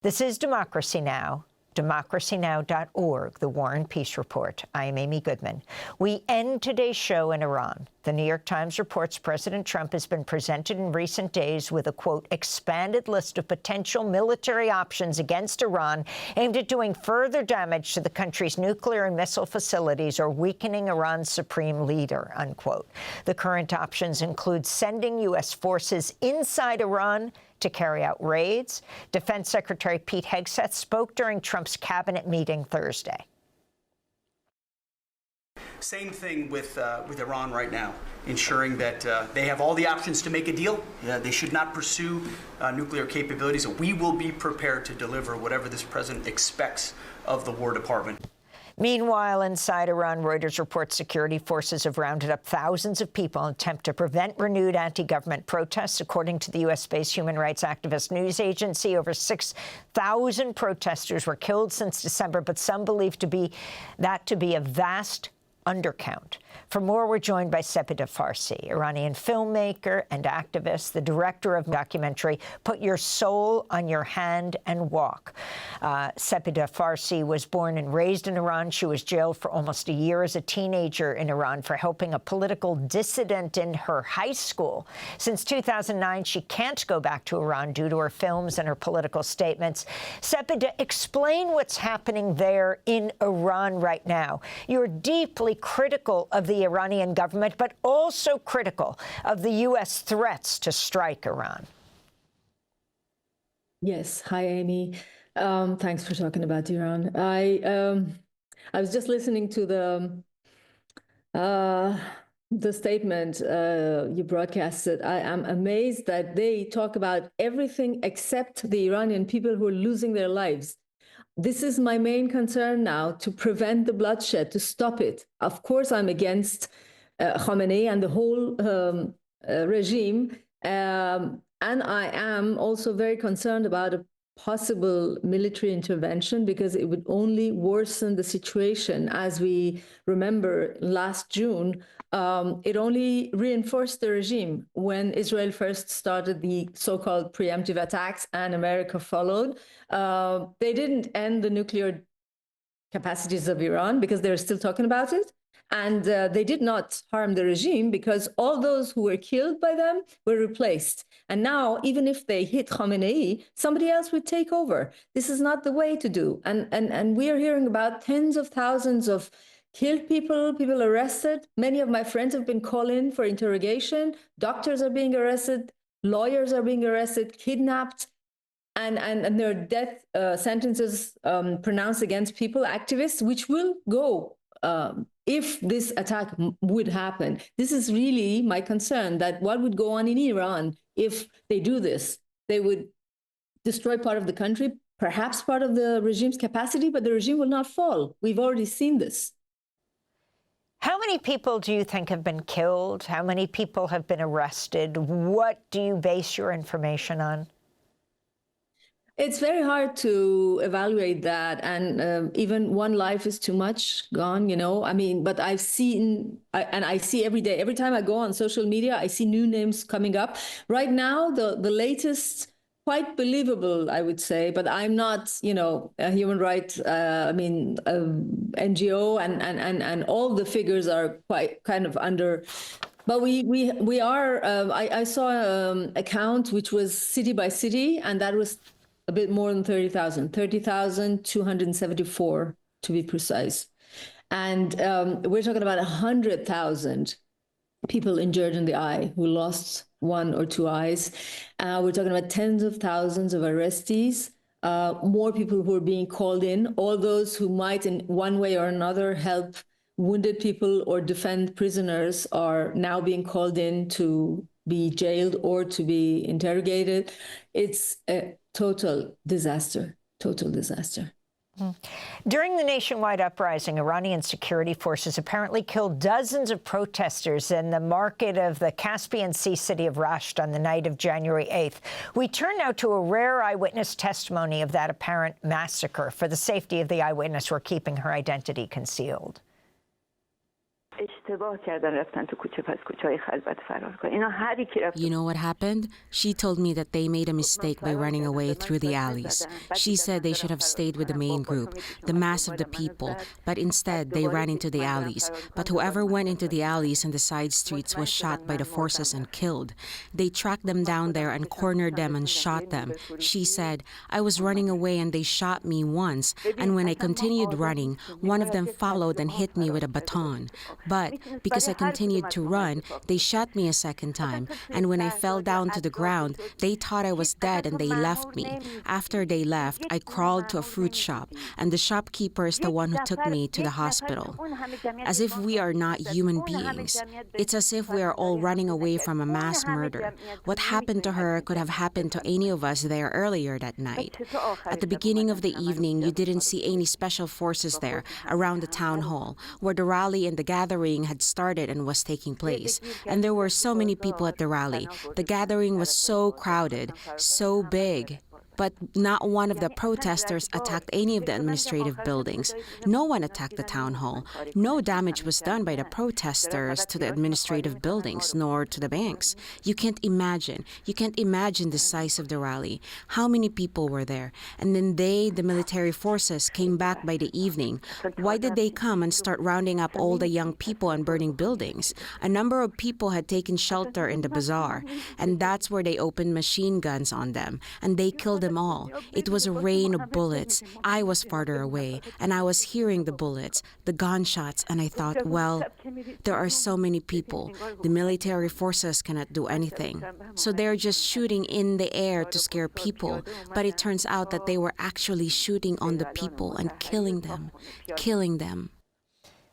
This is Democracy Now!, democracynow.org, the War and Peace Report. I am Amy Goodman. We end today's show in Iran. The New York Times reports President Trump has been presented in recent days with a, quote, expanded list of potential military options against Iran aimed at doing further damage to the country's nuclear and missile facilities or weakening Iran's supreme leader, unquote. The current options include sending U.S. forces inside Iran to carry out raids. Defense Secretary Pete Hegseth spoke during Trump's cabinet meeting Thursday. Same thing with Iran right now, ensuring that they have all the options to make a deal. They should not pursue nuclear capabilities. We will be prepared to deliver whatever this president expects of the War Department. Meanwhile, inside Iran, Reuters reports security forces have rounded up thousands of people in an attempt to prevent renewed anti-government protests. According to the U.S.-based human rights activist news agency, over 6,000 protesters were killed since December, but some believe that to be a vast undercount. For more, we're joined by Sepideh Farsi, Iranian filmmaker and activist, the director of the documentary Put Your Soul on Your Hand and Walk. Sepideh Farsi was born and raised in Iran. She was jailed for almost a year as a teenager in Iran for helping a political dissident in her high school. Since 2009, she can't go back to Iran due to her films and her political statements. Sepideh, explain what's happening there in Iran right now. You're deeply critical of the Iranian government, but also critical of the U.S. threats to strike Iran. Yes. Hi, Amy. Thanks for talking about Iran. I was just listening to the statement you broadcasted. I am amazed that they talk about everything except the Iranian people who are losing their lives. This is my main concern now, to prevent the bloodshed, to stop it. Of course, I'm against Khamenei and the whole regime. And I am also very concerned about a possible military intervention, because it would only worsen the situation. As we remember, last June, it only reinforced the regime when Israel first started the so-called preemptive attacks and America followed. They didn't end the nuclear capacities of Iran because they're still talking about it. And they did not harm the regime because all those who were killed by them were replaced. And now, even if they hit Khamenei, somebody else would take over. This is not the way to do. And we are hearing about tens of thousands of killed people, people arrested. Many of my friends have been called in for interrogation. Doctors are being arrested. Lawyers are being arrested, kidnapped. And there are death sentences pronounced against people, activists, which will go if this attack would happen. This is really my concern, that what would go on in Iran if they do this? They would destroy part of the country, perhaps part of the regime's capacity, but the regime will not fall. We've already seen this. How many people do you think have been killed? How many people have been arrested? What do you base your information on? It's very hard to evaluate that, and even one life is too much gone, you know. I mean, but I've seen, and I see every day, every time I go on social media, I see new names coming up. Right now, the latest, quite believable, I would say, but I'm not, you know, a human rights, NGO, and all the figures are quite kind of under. But we are. I saw a count which was city by city, and that was a bit more than 30,000, 30,274 to be precise. And we're talking about 100,000 people injured in the eye who lost one or two eyes. We're talking about tens of thousands of arrestees, more people who are being called in, all those who might in one way or another help wounded people or defend prisoners are now being called in to be jailed or to be interrogated. It's a total disaster, total disaster. During the nationwide uprising, Iranian security forces apparently killed dozens of protesters in the market of the Caspian Sea city of Rasht on the night of January 8th. We turn now to a rare eyewitness testimony of that apparent massacre. For the safety of the eyewitness, we're keeping her identity concealed. You know what happened? She told me that they made a mistake by running away through the alleys. She said they should have stayed with the main group, the mass of the people, but instead they ran into the alleys. But whoever went into the alleys and the side streets was shot by the forces and killed. They tracked them down there and cornered them and shot them. She said, I was running away and they shot me once, and when I continued running, one of them followed and hit me with a baton. But because I continued to run, they shot me a second time, and when I fell down to the ground, they thought I was dead and they left me. After they left, I crawled to a fruit shop, and the shopkeeper is the one who took me to the hospital. As if we are not human beings. It's as if we are all running away from a mass murder. What happened to her could have happened to any of us there earlier that night. At the beginning of the evening, you didn't see any special forces there around the town hall, where the rally and the gathering had started and was taking place. And there were so many people at the rally. The gathering was so crowded, so big. But not one of the protesters attacked any of the administrative buildings. No one attacked the town hall. No damage was done by the protesters to the administrative buildings, nor to the banks. You can't imagine the size of the rally. How many people were there? And then the military forces, came back by the evening. Why did they come and start rounding up all the young people and burning buildings? A number of people had taken shelter in the bazaar, and that's where they opened machine guns on them, and they killed them all. It was a rain of bullets. I was farther away, and I was hearing the bullets, the gunshots, and I thought, well, there are so many people. The military forces cannot do anything. So they're just shooting in the air to scare people, but it turns out that they were actually shooting on the people and killing them.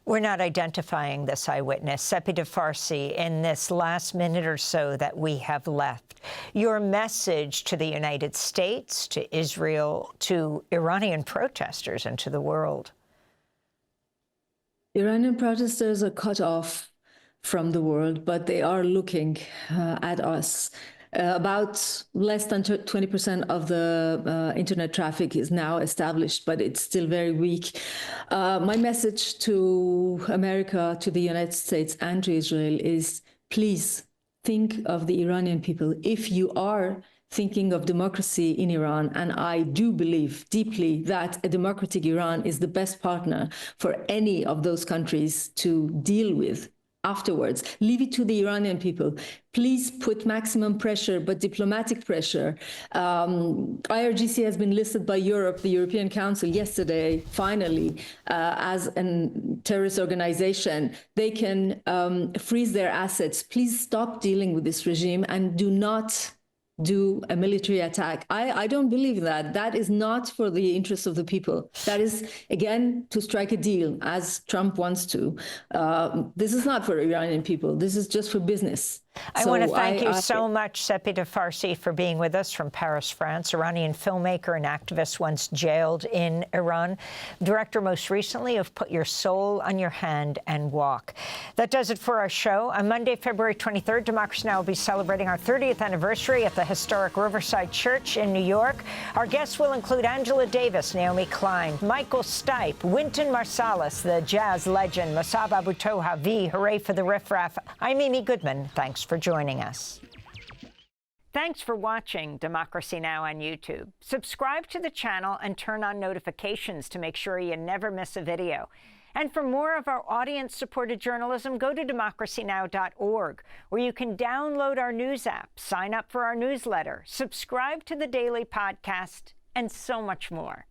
We're not identifying this eyewitness, Sepideh Farsi, in this last minute or so that we have left. Your message to the United States, to Israel, to Iranian protesters, and to the world? Iranian protesters are cut off from the world, but they are looking at us. About less than 20% of the internet traffic is now established, but it's still very weak. My message to America, to the United States, and to Israel is, please think of the Iranian people. If you are thinking of democracy in Iran, and I do believe deeply that a democratic Iran is the best partner for any of those countries to deal with afterwards. Leave it to the Iranian people. Please put maximum pressure, but diplomatic pressure. IRGC has been listed by Europe, the European Council, yesterday, finally, as a terrorist organization. They can freeze their assets. Please stop dealing with this regime and do not do a military attack. I don't believe that. That is not for the interests of the people. That is, again, to strike a deal, as Trump wants to. This is not for Iranian people. This is just for business. I want to thank you so much, Sepideh Farsi, for being with us from Paris, France. Iranian filmmaker and activist once jailed in Iran. Director most recently of Put Your Soul on Your Hand and Walk. That does it for our show. On Monday, February 23rd, Democracy Now! Will be celebrating our 30th anniversary at the historic Riverside Church in New York. Our guests will include Angela Davis, Naomi Klein, Michael Stipe, Wynton Marsalis, the jazz legend, Masab Abu Toha, V, Hooray for the Riff Raff. I'm Amy Goodman. Thanks for joining us. Thanks for watching Democracy Now! On YouTube. Subscribe to the channel and turn on notifications to make sure you never miss a video. And for more of our audience-supported journalism, go to democracynow.org, where you can download our news app, sign up for our newsletter, subscribe to the daily podcast, and so much more.